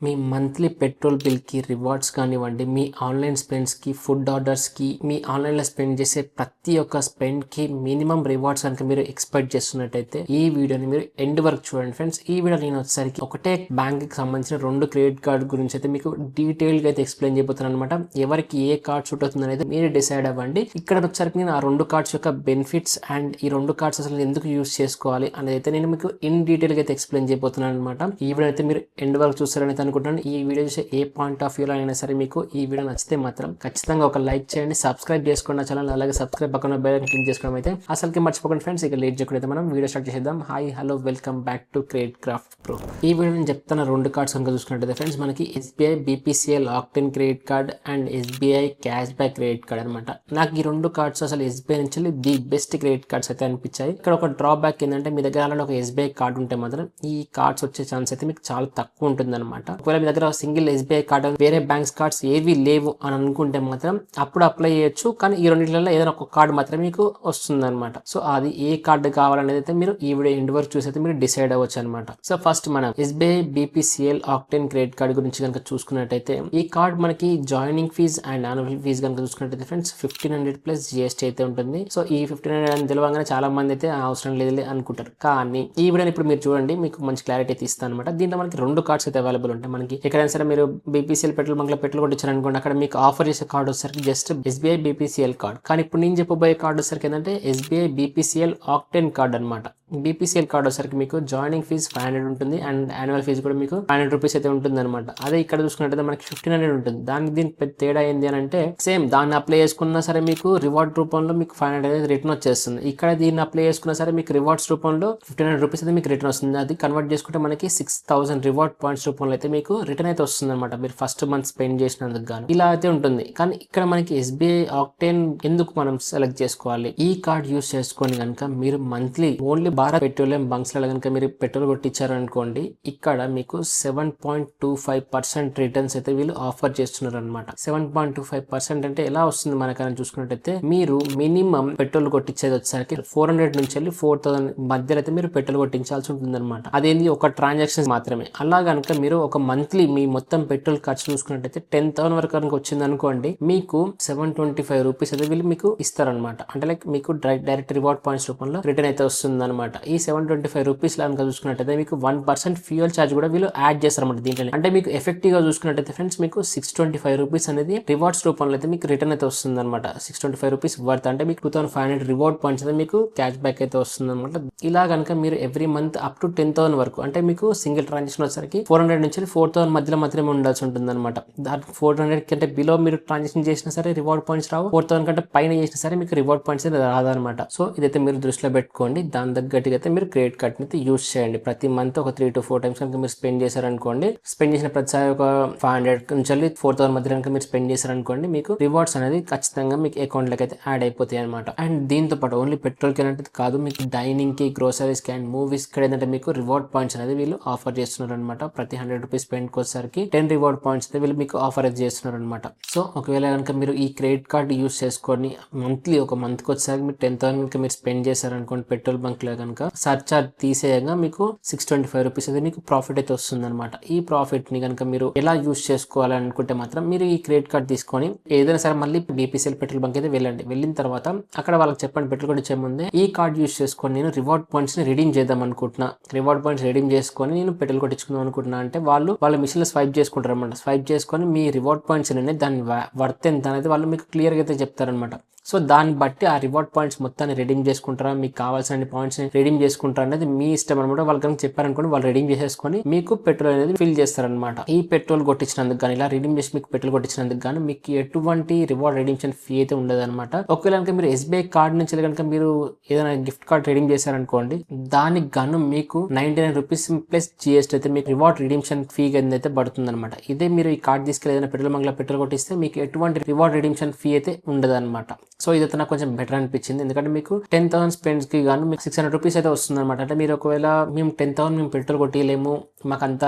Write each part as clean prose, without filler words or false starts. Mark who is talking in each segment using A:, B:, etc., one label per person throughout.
A: మీ monthly petrol బిల్‌కి rewards కానివ్వండి, మీ online స్పెండ్స్‌కి, food ఆర్డర్స్‌కి, మీ ఆన్‌లైన్‌లో spend చేసే ప్రతి ఒక్క స్పెండ్‌కి మినిమమ్ రివార్డ్స్ గనుక మీరు ఎక్స్‌పెక్ట్ చేస్తున్నట్టయితే, ఈ వీడియోని మీరు ఎండ్ వరకు చూడండి ఫ్రెండ్స్. ఈ వీడియోలో నేనొచ్చేసరికి ఒకటే బ్యాంక్‌కి సంబంధించిన 2 క్రెడిట్ కార్డ్ గురించయితే మీకు డీటెయిల్‌గా అయితే ఎక్స్‌ప్లెయిన్ చేయబోతున్నాననమాట. ఎవరికి ఏ కార్డ్ సూట్ అవుతుందనేది మీరు డిసైడ్ అవ్వండి. ఇక్కడొచ్చేసరికి నేను ఆ 2 కార్డ్స్ యొక్క బెనిఫిట్స్ అండ్ ఈ 2 కార్డ్స్ అసలు ఎందుకు యూజ్ చేసుకోవాలి అనేదైతే నేను మీకు ఇన్ డీటెయిల్‌గా అయితే ఎక్స్‌ప్లెయిన్ చేయబోతున్నాననమాట. ఈ వీడియో అయితే మీరు ఎండ్ వరకు చూస్తారని అనుకుంటున్నాను. ఈ వీడియో చూసే ఏ పాయింట్ ఆఫ్ వ్యూలో అయినా సరే మీకు ఈ వీడియో నచ్చితే మాత్రం ఖచ్చితంగా ఒక లైక్ చేయండి, సబ్స్క్రైబ్ చేసుకోండి నా ఛానల్. అలాగే సబ్స్క్రైబ్ పక్కన బెల్ ఐకాన్ క్లిక్ చేసుకోవడం అయితే అసలుకి మర్చిపోకండి ఫ్రెండ్స్. ఇక లేట్ చేయకుండా మనం వీడియో స్టార్ట్ చేద్దాం. Hi hello welcome back to credit craft pro. ఈ వీడియో నేను చెప్తాను 2 కార్డ్స్ కనుక చూసుకున్నట్టయితే ఫ్రెండ్స్, మనకి SBI BPCL Octane credit card and SBI cash back credit card అనమాట. నాకు ఈ 2 కార్డ్స్ అసలు ఎస్బీఐ నుంచి ది బెస్ట్ క్రెడిట్ కార్డ్స్ అయితే అనిపించాయి. ఇక్కడ ఒక డ్రాబ్యాక్ ఏంటంటే మీ దగ్గర ఆల్రెడీ ఒక ఎస్బీఐ కార్డు ఉంటే మాత్రం ఈ కార్డ్స్ వచ్చే ఛాన్స్ అయితే మీకు చాలా తక్కువ ఉంటుంది అనమాట. ఒకవేళ మీ దగ్గర సింగిల్ ఎస్బీఐ కార్డు వేరే బ్యాంక్స్ కార్డ్స్ ఏవి లేవు అని అనుకుంటే మాత్రం అప్పుడు అప్లై చేయొచ్చు. కానీ ఈ రెండింటిలో ఏదైనా ఒక కార్డు మాత్రం మీకు వస్తుంది అనమాట. సో అది ఏ కార్డు కావాలనేది అయితే మీరు ఈ వీడియో ఎండ్ వరకు చూసి అయితే మీరు డిసైడ్ అవ్వచ్చు అనమాట. సో ఫస్ట్ మనం SBI BPCL Octane credit card గురించి కనుక చూసుకున్నట్టయితే, ఈ కార్డ్ మనకి joining fee and annual fee కనుక చూసుకున్నట్టయితే ఫ్రెండ్స్ 1500 ప్లస్ జిఎస్టీ అయితే ఉంటుంది. సో ఈ 1500 అని తెలియగానే చాలా మంది అయితే అవసరం లేదు అనుకుంటారు. కానీ ఈ వీడియోని ఇప్పుడు మీరు చూడండి, మీకు మంచి క్లారిటీ అయితే ఇస్తాను అనమాట. దీంట్లో మనకి 2 కార్డ్స్ అయితే అవైలబుల్ ఉంటాయి. మనకి ఎక్కడైనా సరే మీరు బీపీసీఎల్ పెట్రోల్ బంక్ లో పెట్రోల్ కొట్టించారు అనుకోండి, అక్కడ మీకు ఆఫర్ చేసే కార్డు వచ్చేసరికి జస్ట్ ఎస్బీఐ బీపీసీఎల్ కార్డ్. కానీ ఇప్పుడు నేను చెప్పబోయే కార్డు వచ్చేసరికి ఏంటంటే ఎస్బీఐ బీపీసీఎల్ ఆక్టెన్ కార్డ్ అనమాట. బీపీసీఎల్ కార్డ్ వచ్చేసరికి మీకు జాయినింగ్ ఫీజ్ 500 ఉంటుంది అండ్ యాన్యువల్ ఫీజ్ కూడా మీకు 500 రూపీస్ అయితే ఉంటుంది అనమాట. అదే ఇక్కడ చూసుకున్నట్టయితే మనకి 1500 ఉంటుంది. దీనికి పెద్ద తేడా ఏంది అని అంటే, సేమ్ దాన్ని అప్లై చేసుకున్నా సరే మీకు రివార్డ్ రూపంలో మీకు 500 అనేది రిటర్న్ వచ్చేస్తుంది. ఇక్కడ దీన్ని అప్లై చేసుకున్నా సరే మీకు రివార్డ్స్ రూపంలో 1500 రూపీస్ అయితే మీకు రిటర్న్ వస్తుంది. అది కన్వర్ట్ చేసుకుంటే మనకి 6000 రివార్డ్ పాయింట్స్ రూపంలో అయితే మీకు రిటర్న్ అయితే వస్తుంది అనమాట, మీరు ఫస్ట్ మంత్ స్పెండ్ చేసినందుకు గాను. ఇలా అయితే ఉంటుంది. కానీ ఇక్కడ మనకి ఎస్బీఐ ఆక్టెన్ ఎందుకు మనం సెలెక్ట్ చేసుకోవాలి? ఈ కార్డ్ యూస్ చేసుకొని కనుక మీరు monthly only Bharat petroleum bunks లో కనుక మీరు పెట్రోల్ కొట్టించారు అనుకోండి, ఇక్కడ మీకు 7.25% రిటర్న్స్ అయితే వీళ్ళు ఆఫర్ చేస్తున్నారు అనమాట. 7.25% అంటే ఎలా వస్తుంది మనకని చూసుకున్నట్టయితే, మీరు మినిమం పెట్రోల్ కొట్టించేది వచ్చేసరికి 400 నుంచి వెళ్ళి 4000 మధ్యలో అయితే మీరు పెట్రోల్ కొట్టించాల్సి ఉంటుంది అనమాట. అదేంది ఒక ట్రాన్సాక్షన్ మాత్రమే. అలా కనుక మీరు ఒక మంత్లీ మీ మొత్తం పెట్రోల్ ఖర్చు చూసుకున్నట్టయితే 10,000 వరకు కనుక వచ్చింది అనుకోండి, మీకు 725 రూపీస్ అయితే వీళ్ళు మీకు ఇస్తారనమాట. అంటే లైక్ మీకు డైరెక్ట్ రివార్డ్ పాయింట్స్ రూపంలో రిటర్న్ అయితే వస్తుంది అనమాట. ఈ 725 రూపీస్ కనుక చూసుకున్నట్టయితే మీకు 1% ఫ్యూయల్ ఛార్జ్ కూడా వీళ్ళు యాడ్ చేస్తారన్నమాట దీంట్లో. అంటే మీకు ఎఫెక్టివ్ గా చూసుకున్నట్టయితే ఫ్రెండ్స్ మీకు 625 రూపీస్ అనేది రివార్డ్స్ రూపంలో అయితే మీకు రిటర్న్ అయితే వస్తుంది అనమాట. 625 రూపీస్ వర్త్ అంటే మీకు 2500 రివార్డ్ పాయింట్స్ అయితే మీకు క్యాష్ బ్యాక్ అయితే వస్తుంది అనమాట. ఇలా కనుక మీరు ఎవ్రీ మంత్ అప్ టు 10,000 వరకు, అంటే మీకు సింగిల్ ట్రాన్సాక్షన్ వచ్చేసరికి 400 నుంచి 4000 మధ్యలో మాత్రమే ఉండాల్సి ఉంటుంది అనమాట. దానికి 400 కంటే బిలో మీరు ట్రాన్సాక్షన్ చేసినా సరే రివార్డ్ పాయింట్స్ రావు, 4000 కంటే పైన చేసినా సరే మీకు రివార్డ్ పాయింట్స్ రాదనమాట. సో ఇదైతే మీరు దృష్టిలో పెట్టుకోండి. దాని తగ్గట్టుగా అయితే మీరు క్రెడిట్ కార్డ్ అయితే యూస్ చేయండి. ప్రతి మంత్ ఒక 3 to 4 టైమ్స్ కనుక మీరు స్పెండ్ చేశారనుకోండి, స్పెండ్ చేసిన ప్రతిసారి ఒక 500 నుంచి 4000 మధ్య కనుక మీరు స్పెండ్ చేశారనుకోండి, మీకు రివార్డ్స్ అనేది ఖచ్చితంగా మీకు అకౌంట్ లోకి అయితే యాడ్ అయిపోతాయి అనమాట. అండ్ దీంతో పాటు ఓన్లీ పెట్రోల్ కి అంటే కాదు, మీకు డైనింగ్ కి, గ్రోసరీస్ కి అండ్ మూవీస్ కి ఏంటంటే మీకు రివార్డ్ పాయింట్స్ అనేది వీళ్ళు ఆఫర్ చేస్తున్నారు అనమాట. ప్రతి 100 రూపీస్ స్పెండ్ వచ్చేసరికి 10 రివార్డ్ పాయింట్స్ అయితే వీళ్ళు మీకు ఆఫర్ అయితే చేస్తున్నారు అనమాట. సో ఒకవేళ కనుక మీరు ఈ క్రెడిట్ కార్డ్ యూస్ చేసుకొని మంత్లీ ఒక మంత్ కి వచ్చేసరికి మీరు 10,000 కనుక మీరు స్పెండ్ చేశారనుకోండి పెట్రోల్ బంక్ లో కనుక, సర్చార్జ్ తీసేయగా మీకు 625 రూపీస్ అయితే మీకు ప్రాఫిట్ అయితే వస్తుంది అనమాట. ఈ ప్రాఫిట్ ని కనుక మీరు ఎలా యూస్ చేసుకోవాలనుకుంటే మాత్రం మీరు ఈ క్రెడిట్ కార్డ్ తీసుకొని ఏదైనా సరే మళ్ళీ బీపీసీఎల్ పెట్రోల్ బంక్ అయితే వెళ్ళండి. వెళ్ళిన తర్వాత అక్కడ వాళ్ళకి చెప్పండి, పెట్రోల్ కొట్టించే ముందే ఈ కార్డ్ యూస్ చేసుకొని నేను రివార్డ్ పాయింట్స్ ని రిడీమ్ చేద్దాం అనుకుంటున్నా, రివార్డ్ పాయింట్స్ రిడీమ్ చేసుకొని నేను పెట్రోల్ కొట్టించుకుందాం అనుకుంటున్నా అంటే వాళ్ళ మిషన్ లో స్వైప్ చేసుకుంటారు అనమాట. స్వైప్ చేసుకొని మీ రివార్డ్ పాయింట్స్ అనేది దాని వర్త్ ఎంత అనేది వాళ్ళు మీకు క్లియర్ గా అయితే చెప్తారనమాట. సో దాన్ని బట్టి ఆ రివార్డ్ పాయింట్స్ మొత్తాన్ని రెడీమ్ చేసుకుంటారా, మీకు కావాల్సిన పాయింట్స్ రెడీమ్ చేసుకుంటారా అనేది మీ ఇష్టం అనమాట. వాళ్ళు కనుక చెప్పారనుకోండి, వాళ్ళు రెడీమ్ చేసేసుకొని మీకు పెట్రోల్ అనేది ఫిల్ చేస్తారనమాట. ఈ పెట్రోల్ కొట్టించినందుకు కానీ, ఇలా రెడీమ్ చేసి మీకు పెట్రోల్ కొట్టించినందుకు కానీ మీకు ఎటువంటి రివార్డ్ రెడీమ్షన్ ఫీ అయితే ఉండదు అనమాట. ఒకవేళ కనుక మీరు ఎస్బీఐ కార్డ్ నుంచి కనుక మీరు ఏదైనా గిఫ్ట్ కార్డ్ రెడీమ్ చేశారనుకోండి, దానికి గాను మీకు 99 రూపీస్ ప్లస్ జిఎస్టీ అయితే మీకు రివార్డ్ రెడీమ్షన్ ఫీ అయితే పడుతుంది అనమాట. ఇదే మీరు ఈ కార్డ్ తీసుకెళ్ళి ఏదైనా పెట్రోల్ బంక్ లో పెట్రోల్ కొట్టిస్తే మీకు ఎటువంటి రివార్డ్ రెడీమ్షన్ ఫీ అయితే ఉండదు అనమాట. సో ఇదైతే నాకు కొంచెం బెటర్ అనిపించింది. ఎందుకంటే మీకు 10,000 స్పెండ్స్ కి గాను మీకు 600 రూపీస్ అయితే వస్తుంది అనమాట. అంటే మీరు ఒకవేళ మేము 10,000 మేము పెట్రోల్ కొట్టిలేము, మాకు అంత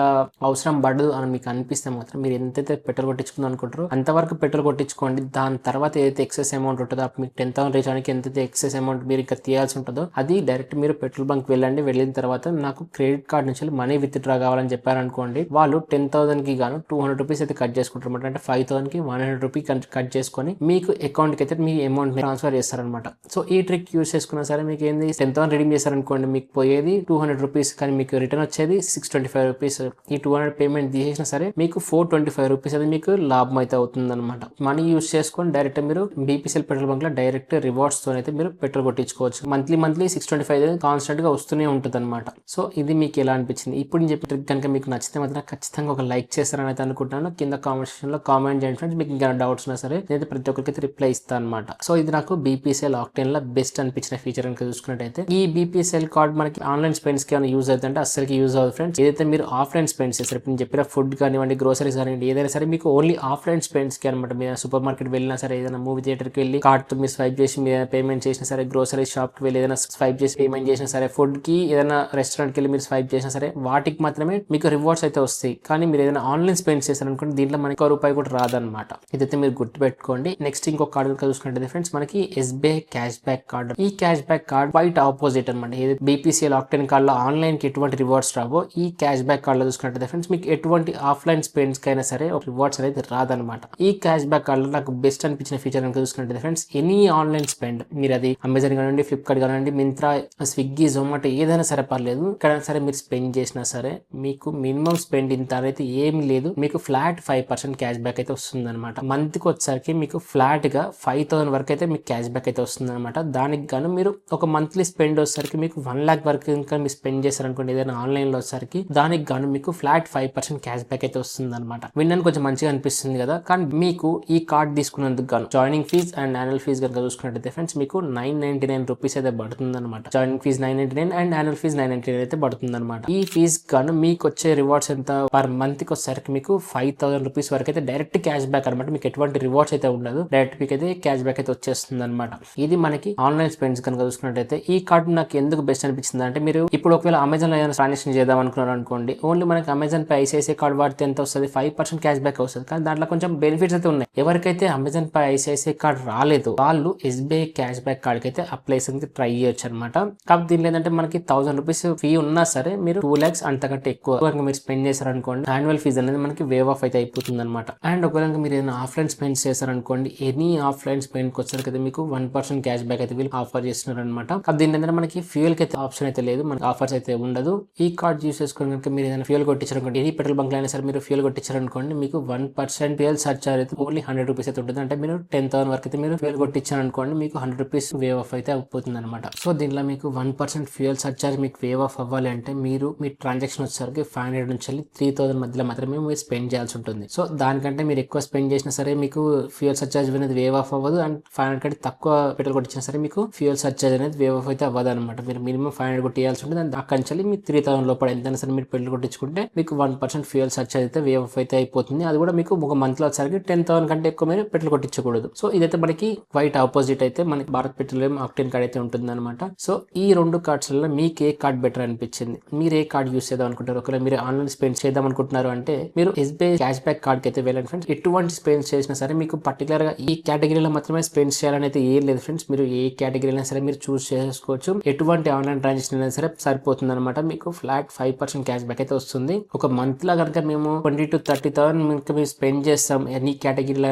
A: అవసరం పడదు అని మీకు అనిపిస్తే మాత్రం మీరు ఎంతైతే పెట్రోల్ కొట్టించుకుందాం అనుకుంటారో అంతవరకు పెట్రోల్ కొట్టించుకోండి. దాని తర్వాత ఏదైతే ఎక్సెస్ అమౌంట్ ఉంటుందో అప్పుడు మీకు 10,000 రీచ్ అవడానికి ఎంతైతే ఎక్సెస్ అమౌంట్ మీరు ఇక్కడ తీయాల్సి ఉంటుందో అది డైరెక్ట్ మీరు పెట్రోల్ బంక్ వెళ్ళండి. వెళ్ళిన తర్వాత నాకు క్రెడిట్ కార్డ్ నుంచి మనీ విత్డ్రా కావాలని చెప్పారనుకోండి, వాళ్ళు 10,000 కి గాను 200 రూపీస్ అయితే కట్ చేసుకుంటారు అనమాట. అంటే 5,000 కి 100 రూపీ కట్ చేసుకొని మీకు అకౌంట్ కి అయితే మీ అమౌంట్ ట్రాన్స్ఫర్ చేస్తారనమాట. సో ఈ ట్రిక్ యూస్ చేసుకున్నా సరే మీకు ఏంది 10,000 రిడీమ్ చేశారనుకోండి, మీకు పోయేది 200 రూపీస్ కానీ మీకు రిటర్న్ వచ్చేది 625 రూపీస్. ఈ 200 పేమెంట్ తీసేసినా సరే మీకు 425 రూపీస్ అది మీకు లాభం అయితే అవుతుంది అనమాట. మనీ యూస్ చేసుకొని డైరెక్ట్ మీరు బీపీసీఎల్ పెట్రోల్ బంక్ లో డైరెక్ట్ రివార్డ్స్ తో అయితే మీరు పెట్రోల్ కొట్టించుకోవచ్చు. మంత్లీ 625 కాన్స్టెంట్ గా వస్తూనే ఉంటుంది అనమాట. సో ఇది మీకు ఎలా అనిపించింది? ఇప్పుడు నేను చెప్పిన ట్రిక్ కనుక మీకు నచ్చితే మాత్రం ఖచ్చితంగా ఒక లైక్ చేస్తారని అయితే అనుకుంటున్నాను. కింద కామెంట్ సెక్షన్ లో కామెంట్ చేయండి ఫ్రెండ్స్. మీకు ఇంకా డౌట్స్ ఉన్నా సరే నేను ప్రతి ఒక్కరికి అయితే రిప్లై ఇస్తాను అనమాట. సో ఇది నాకు బీపీసీఎల్ ఆక్టేన్ లో బెస్ట్ అనిపించిన ఫీచర్ కనుక చూసుకున్నట్టయితే, ఈ బీపీసీఎల్ కార్డ్ మనకి ఆన్లైన్ స్పెండ్స్ కి ఏమైనా యూజ్ అవుతుందంటే అస్సలకి యూజ్ అవుతుంది ఫ్రెండ్స్. ఏదైతే మీరు ఆఫ్లైన్ స్పెండ్స్ చేస్తారు, ఇప్పుడు నేను చెప్పిన ఫుడ్ కానివ్వండి, గ్రోసరీస్ కానివ్వండి, ఏదైనా సరే మీకు ఓన్లీ ఆఫ్లైన్ స్పెండ్స్ కి అనమాట. మీరు సూపర్ మార్కెట్ వెళ్ళినా సరే, ఏదైనా మూవీ థియేటర్ కి వెళ్ళి కార్డ్ తో మీరు స్వైప్ చేసి మీరు పేమెంట్ చేసినా సరే, గ్రోసరీ షాప్ కి వెళ్ళి ఏదైనా స్వైప్ చేసి పేమెంట్ చేసినా సరే, ఫుడ్ కి ఏదైనా రెస్టారెంట్ కి వెళ్ళి మీరు స్వైప్ చేసినా సరే, వాటికి మాత్రమే మీకు రివార్డ్స్ అయితే వస్తాయి. కానీ మీరు ఏదైనా ఆన్లైన్ స్పెండ్ చేశారనుకోండి, దీంట్లో మనకి రూపాయి కూడా రాదనమాట. ఇదైతే మీరు గుర్తుపెట్టుకోండి. నెక్స్ట్ ఇంకొక కార్డు కనుక చూసుకుంటే ఫ్రెండ్స్, మనకి ఎస్బీఐ క్యాష్ బ్యాక్ కార్డ్. ఈ cash back card white opposite అనమాట. ఏదైతే బీపీసీఎల్ ఆక్టేన్ కార్డ్ లో ఆన్లైన్ కి ఎటువంటి రివార్డ్స్ రావో, ఈ క్యాష్ బ్యాక్ కార్డ్ లో చూసుకుంటే ఫ్రెండ్స్ మీకు ఎటువంటి ఆఫ్లైన్ స్పెండ్స్ కైనా సరే ఒక రివార్డ్స్ అనేది రాదనమాట. ఈ క్యాష్ బ్యాక్ కార్డ్ లో నాకు బెస్ట్ అనిపించిన ఫీచర్ కనుక చూసుకుంటే ఫ్రెండ్స్, ఎనీ ఆన్లైన్ స్పెండ్ మీరు అది అమెజాన్ కానివ్వండి, ఫ్లిప్కార్ట్ కానివ్వండి, మింత్రా, స్విగ్గీ, జొమాటో ఏదైనా సరే పర్లేదు, ఇక్కడ సరే మీరు స్పెండ్ చేసినా సరే మీకు మినిమం స్పెండ్ ఇంత అయితే ఏమి లేదు, మీకు ఫ్లాట్ 5% క్యాష్ బ్యాక్ అయితే వస్తుంది అనమాట. మంత్ కి వచ్చేసరికి మీకు ఫ్లాట్ గా 5,000 వరకు అయితే మీకు క్యాష్ బ్యాక్ అయితే వస్తుంది అనమాట. దానికి గాను మీరు ఒక మంత్లీ స్పెండ్ వచ్చేసరికి మీకు 1 lakh వరకు ఇంకా మీరు స్పెండ్ చేశారనుకోండి ఏదైనా ఆన్లైన్ లో వచ్చేసరికి, దానికి గాను మీకు ఫ్లాట్ 5% క్యాష్ బ్యాక్ అయితే వస్తుంది అనమాట. వినడానికి కొంచెం మంచిగా అనిపిస్తుంది కదా, కానీ మీకు ఈ కార్డ్ తీసుకున్నందుకు గాను joining fee and annual fee కనుక చూసుకున్నట్టయితే ఫ్రెండ్స్ మీకు 999 రూపీస్ అయితే పడుతుంది అనమాట. Joining fee 999 and annual fee 999 అయితే పడుతుంది అనమాట. ఈ ఫీజ్ గాను మీకు వచ్చే రివార్డ్స్ ఎంత పర్ మంత్ కి వచ్చేసరికి మీకు 5,000 రూపీస్ వరకు అయితే డైరెక్ట్ క్యాష్ బ్యాక్ అనమాట. మీకు ఎటువంటి రివార్డ్స్ అయితే ఉండదు, డైరెక్ట్ మీకు అయితే క్యాష్ బ్యాక్ అయితే వచ్చేస్తుంది అనమాట. ఇది మనకి ఆన్లైన్ స్పెండ్స్ కనుక చూసుకున్నట్టయితే ఈ కార్డు నాకు ఎందుకు బెస్ట్ అనిపించింది అంటే, మీరు ఇప్పుడు ఒకవేళ అమెజాన్ లో ఏదైనా ట్రాన్సాక్షన్ చేద్దాం అనుకున్నారు అనుకోండి, ఓన్లీ మనకి అమెజాన్ పై ఐసిఐసిఐ కార్డు వాడితే ఎంత వస్తుంది, 5% క్యాష్ బ్యాక్ వస్తుంది. కానీ దాంట్లో కొంచెం బెనిఫిట్స్ అయితే ఉన్నాయి. ఎవరికైతే అమెజాన్ పై ఐసిఐసిఐ కార్డు రాలేదు వాళ్ళు ఎస్బీఐ క్యాష్ బ్యాక్ కార్డ్ అయితే అప్లై చేసి ట్రై చేయొచ్చు అనమాట. కాబట్టి దీనిలో ఏంటంటే మనకి 1,000 రూపీస్ ఫీ ఉన్నా సరే మీరు 2 lakhs అంతకంటే ఎక్కువ మీరు స్పెండ్ చేశారనుకోండి, యాన్యువల్ ఫీజ్ అనేది మనకి వేవ్ ఆఫ్ అయితే అయిపోతుంది అనమాట. అండ్ ఒకవేళ మీరు ఏదైనా ఆఫ్లైన్ స్పెండ్ చేశారనుకోండి, ఎనీ ఆఫ్లైన్ స్పెండ్ కి వచ్చేసరికి మీకు 1% క్యాష్ బ్యాక్ అయితే వీళ్ళు ఆఫర్ చేస్తున్నారు అనమాట. కాబట్టి దీని ఏంటంటే మనకి ఫ్యూయల్ కి అయితే ఆప్షన్ అయితే లేదు, మనకి ఆఫర్స్ అయితే ఉండదు. ఈ కార్డ్ యూస్ చేసుకుని కనుక మీరు ఏదైనా ఫ్యూయల్ కొట్టించారనుకోండి, ఎనీ పెట్రోల్ బంక్ అయినా సరే మీరు ఫ్యూయల్ కొట్టించారనుకోండి, మీకు 1% ఫ్యూయల్ సర్చార్జ్ అయితే ఓన్లీ 100 రూపీస్ అయితే ఉంటుంది. అంటే మీరు 10,000 వరకు అయితే మీరు ఫ్యూయల్ కొట్టించారనుకోండి, మీకు 100 రూపీస్ వేవ్ ఆఫ్ అయితే అయిపోతుంది అనమాట. సో దీనిలో మీకు 1% ఫ్యూయల్ సర్చార్జ్ మీకు వేవ్ ఆఫ్ అవ్వాలి అంటే మీరు మీ ట్రాన్సాక్షన్ వచ్చేసరికి 500 నుంచి 3,000 మధ్యలో మాత్రమే మీరు స్పెండ్ చేయాల్సి ఉంటుంది. సో దానికంటే మీరు ఎక్కువ స్పెండ్ చేసినా సరే మీకు ఫ్యూయల్ సర్చార్జ్ అనేది వేవ్ ఆఫ్ అవ్వదు. అండ్ 500 కంటే తక్కువ పెట్రోల్ కొట్టించినా సరే మీకు ఫ్యూయల్ సర్చార్జ్ అనేది వేవ్ ఆఫ్ అయితే అవ్వదు అనమాట. మీరు మినిమం 500 కొట్టియాల్సి ఉంటుంది. అండ్ అక్కడి నుంచి మీ 3,000 లోపల ఎంతైనా సరే మీరు పెట్రోల్ కొట్టించుకుంటే మీకు 1% ఫ్యూయల్ సర్చార్జ్ అయితే వేవ్ ఆఫ్ అయితే అయిపోతుంది. అది కూడా మీకు ఒక మంత్ లో వచ్చేసరికి 10,000 కంటే ఎక్కువ మీరు పెట్రోల్ కొట్టించకూడదు. సో ఇదైతే మనకి వైట్ ఆపోజిట్ అయితే మనకి భారత్ పెట్రోలియం ఆక్టేన్ కార్డ్ అయితే ఉంటుంది అనమాట. సో ఈ రెండు కార్డ్స్ లో మీకు ఏ కార్డ్ బెటర్ అనిపించింది, మీరు ఏ కార్డ్ యూస్ చేద్దాం అనుకుంటారు, ఒకవేళ మీరు ఆన్లైన్ స్పెండ్ చేద్దాం అనుకుంటున్నారు అంటే మీరు ఎస్బీఐ క్యాష్ బ్యాక్ కార్డ్ కి అయితే వెళ్ళండి ఫ్రెండ్స్. ఎటువంటి స్పెండ్ చేసినా సరే మీకు పర్టికులర్ గా ఈ కేటగిరీలో మాత్రమే స్పెండ్ చేయాలని అయితే ఏం లేదు ఫ్రెండ్స్. మీరు ఏ కేటగిరీ అయినా సరే మీరు చూస్ చేసుకోవచ్చు. ఎటువంటి ఆన్లైన్ ట్రాన్సాక్షన్ అయినా సరే సరిపోతుంది అనమాట. మీకు ఫ్లాట్ 5% క్యాష్ బ్యాక్ అయితే వస్తుంది. ఒక మంత్ లా కనుక మేము 20,000 to 30,000 మేము స్పెండ్ చేస్తాం ఎనీ కేటగిరీలో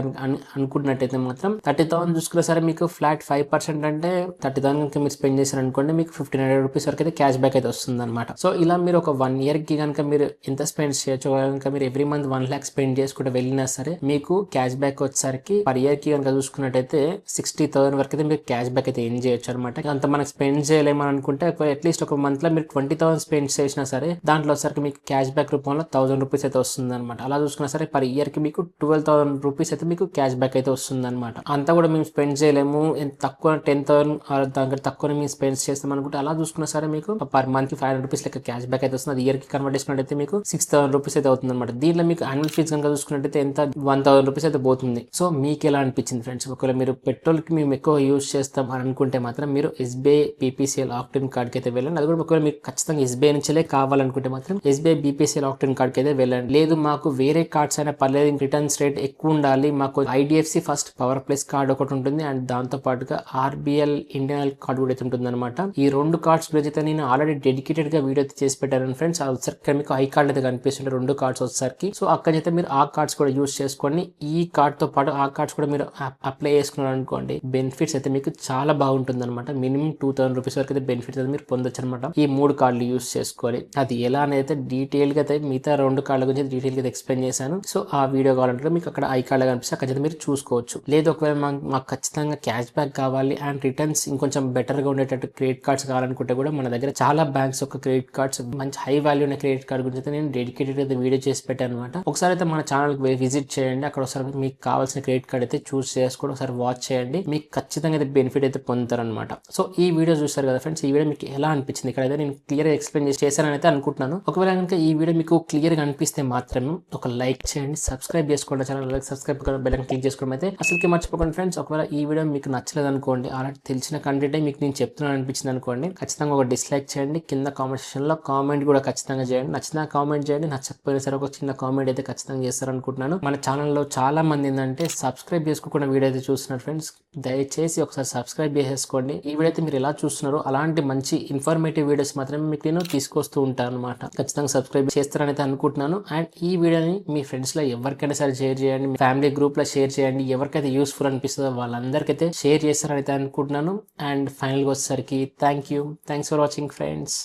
A: అనుకున్నట్టయితే మాత్రం 30,000 చూసుకున్నా సరే మీకు ఫ్లాట్ 5% అంటే 30,000 కనుక మీరు స్పెండ్ చేశారు అనుకోండి, మీకు 1,500 రూపీస్ వరకు అయితే క్యాష్ బ్యాక్ అయితే వస్తుంది అనమాట. సో ఇలా మీరు ఒక 1 year కి కనుక మీరు ఎంత స్పెండ్ చేయొచ్చు కనుక మీరు ఎవ్రీ మంత్ 1 lakh స్పెండ్ చేసుకుంటే వెళ్ళినా సరే మీకు క్యాష్ బ్యాక్ వచ్చేసరికి పర్ ఇయర్ కి కనుక చూసుకున్నట్టయితే 60,000 వరకు అయితే మీరు క్యాష్ బ్యాక్ అయితే ఏం చేయొచ్చు అనమాట. అంత మనకి స్పెండ్ చేయలేమని అనుకుంటే అట్లీస్ట్ ఒక మంత్ లో మీరు 20,000 స్పెండ్ చేసినా సరే దాంట్లో వచ్చేసరికి మీకు క్యాష్ బ్యాక్ రూపంలో 1,000 రూపీస్ అయితే వస్తుంది అనమాట. అలా చూసుకున్నా సరే పర్ ఇయర్ కి మీకు 12,000 రూపీస్ అయితే మీకు క్యాష్ బ్యాక్ అయితే వస్తుంది అనమాట. అంతా కూడా మేము స్పెండ్ చేయలేము, తక్కువ 10,000 దానికంటే తక్కువ మేము స్పెండ్ చేస్తాం అనుకుంటే అలా చూసుకున్నా సరే మీకు పర్ మంత్ కి 500 రూపీస్ లెక్క క్యాష్ బ్యాక్ అయితే వస్తుంది. అది ఇయర్ కి కన్వర్ట్ చేసుకున్నట్టయితే మీకు 6,000 రూపీస్ అయితే అవుతుంది అనమాట. దీంట్లో మీకు యాన్యువల్ ఫీజ్ కనుక చూసుకున్నట్టయితే ఎంత 1,000 రూపీస్ అయితే పోతుంది. సో మీకు ఎలా అనిపించింది ఫ్రెండ్స్? ఒకవేళ మీరు పెట్రోల్ కి మేము ఎక్కువ యూజ్ చేస్తాం అని అనుకుంటే మాత్రం మీరు ఎస్బీఐ పీపీసీఎల్ ఆక్టేన్ కార్డ్ కి అయితే వెళ్ళండి. అది కూడా ఒకవేళ మీకు ఖచ్చితంగా ఎస్బీఐ నుంచే కావాలనుకుంటే మాత్రం మాత్రం SBI BPCL ఆప్షన్ కార్డ్ కి అయితే వెళ్ళండి. లేదు మాకు వేరే కార్డ్స్ అయినా పర్లేదు, రిటర్న్స్ రేట్ ఎక్కువ ఉండాలి, మాకు IDFC first power plus card ఒకటి ఉంటుంది అండ్ దాంతో పాటుగా RBL ఇండియన్ కార్డ్ కూడా అయితే ఉంటుంది అనమాట. ఈ 2 కార్డ్స్ గురించి అయితే నేను ఆల్రెడీ డెడికేటెడ్ గా వీడియో అయితే చేసి పెట్టాను ఫ్రెండ్స్. ఒకసారి మీకు ఐ కార్డ్ అయితే కనిపిస్తుంటే 2 కార్డ్స్ వచ్చేసరికి, సో అక్కడ అయితే మీరు ఆ కార్డ్స్ కూడా యూస్ చేసుకొని ఈ కార్డ్ తో పాటు ఆ కార్డ్స్ కూడా మీరు అప్లై చేసుకున్నారు అనుకోండి, బెనిఫిట్స్ అయితే మీకు చాలా బాగుంటుంది అనమాట. మినిమం 2000 రూపీస్ వరకు అయితే బెనిఫిట్స్ అయితే మీరు పొందొచ్చు అనమాట ఈ 3 కార్డులు యూస్ చేసుకోవాలి. అది ఎలా అనేది డీటెయిల్ గా అయితే మిగతా 2 కార్డుల గురించి డీటెయిల్ గా ఎక్స్ప్లెయిన్ చేశాను. సో ఆ వీడియో కావాలంటే మీకు అక్కడ ఐ కార్డ్ కనిపిస్తే అక్కడ మీరు చూసుకోవచ్చు. లేదు ఒకవేళ మాకు ఖచ్చితంగా క్యాష్ బ్యాక్ కావాలి అండ్ రిటర్న్స్ ఇంకొంచెం బెటర్ గా ఉండేటట్టు క్రెడిట్ కార్డ్స్ కావాలనుకుంటే కూడా మన దగ్గర చాలా బ్యాంక్స్ యొక్క క్రెడిట్ కార్డ్స్, మంచి హై వాల్యూ ఉన్న క్రెడిట్ కార్డ్ గురించి అయితే నేను డెడికేటెడ్ అయితే వీడియో చేసి పెట్టాను అనమాట. ఒకసారి అయితే మన ఛానల్ కి విజిట్ చేయండి. అక్కడ ఒకసారి మీకు కావాల్సిన క్రెడిట్ కార్డ్ అయితే చూస్ చేసుకొని ఒకసారి వాచ్ చేయండి. మీకు ఖచ్చితంగా అయితే బెనిఫిట్ అయితే పొందుతారు అనమాట. సో ఈ వీడియో చూస్తారు కదా ఫ్రెండ్స్, ఈ వీడియో మీకు ఎలా అనిపించింది? ఇక్కడ అయితే నేను క్లియర్ గా ఎక్స్ప్లెయిన్ చేశానని అయితే అనుకుంటున్నాను. ఒకవేళ కనుక ఈ వీడియో మీకు క్లియర్ గా అనిపిస్తే మాత్రం ఒక లైక్ చేయండి, సబ్స్క్రైబ్ చేసుకోండి ఛానల్, సబ్స్క్రైబ్ బెల్ క్లిక్ చేసుకోవడం అయితే అసలుకి మర్చిపోకండి ఫ్రెండ్స్. ఒకవేళ ఈ వీడియో మీకు నచ్చలేదు అనుకోండి, అలాంటి తెలిసిన కంటెంట్ మీకు నేను చెప్తున్నాను అనిపించింది అనుకోండి, ఖచ్చితంగా ఒక డిస్లైక్ చేయండి. కింద కామెంట్ సెక్షన్ లో కామెంట్ కూడా ఖచ్చితంగా చేయండి. నచ్చిన కామెంట్ చేయండి, నచ్చకపోయినా సరే ఒక చిన్న కామెంట్ అయితే ఖచ్చితంగా చేస్తారనుకుంటున్నాను. మన ఛానల్లో చాలా మంది ఏంటంటే సబ్స్క్రైబ్ చేసుకోకుండా వీడియో అయితే చూస్తున్నారు ఫ్రెండ్స్. దయచేసి ఒకసారి సబ్స్క్రైబ్ చేసేసుకోండి. ఈ వీడియో అయితే మీరు ఎలా చూస్తున్నారో అలాంటి మంచి ఇన్ఫర్మేటివ్ వీడియోస్ మాత్రమే మీకు నేను తీసుకొస్తూ ఉంటాను అనమాట. ఖచ్చితంగా సబ్స్క్రైబ్ చేస్తారని అయితే అనుకుంటున్నాను. అండ్ ఈ వీడియోని మీ ఫ్రెండ్స్ లో ఎవరికైనా సరే షేర్ చేయండి, మీ ఫ్యామిలీ గ్రూప్ లో షేర్ చేయండి. ఎవరికైతే యూస్ఫుల్ అనిపిస్తుందో వాళ్ళందరికైతే షేర్ చేస్తారని అయితే అనుకుంటున్నాను. అండ్ ఫైనల్ గా వచ్చేసరికి థ్యాంక్స్ ఫర్ వాచింగ్ ఫ్రెండ్స్.